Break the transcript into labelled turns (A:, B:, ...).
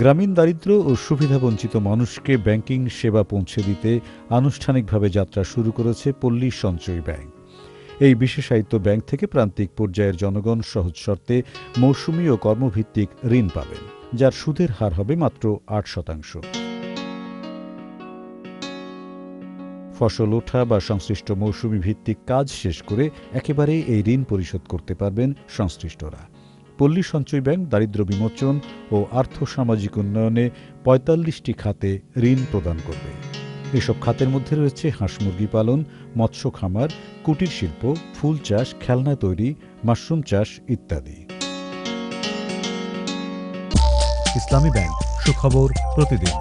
A: গ্রামীণ দারিদ্র্য ও সুবিধাবঞ্চিত মানুষকে ব্যাংকিং সেবা পৌঁছে দিতে আনুষ্ঠানিকভাবে যাত্রা শুরু করেছে পল্লী সঞ্চয় ব্যাংক। এই বিশেষায়িত ব্যাংক থেকে প্রান্তিক পর্যায়ের জনগণ সহজ শর্তে মৌসুমি ও কর্মভিত্তিক ঋণ পাবেন, যার সুদের হার হবে মাত্র ৮%। ফসল ওঠা বা সংশ্লিষ্ট মৌসুমি ভিত্তিক কাজ শেষ করে একেবারেই এই ঋণ পরিশোধ করতে পারবেন সংশ্লিষ্টরা। পল্লী সঞ্চয় ব্যাংক দারিদ্র্য বিমোচন ও আর্থসামাজিক উন্নয়নে ৪৫টি খাতে ঋণ প্রদান করবে। এসব খাতের মধ্যে রয়েছে হাঁস মুরগি পালন, মৎস্য খামার, কুটির শিল্প, ফুল চাষ, খেলনা তৈরি, মাশরুম চাষ ইত্যাদি।
B: ইসলামী ব্যাংক, সুখবর প্রতিদিন।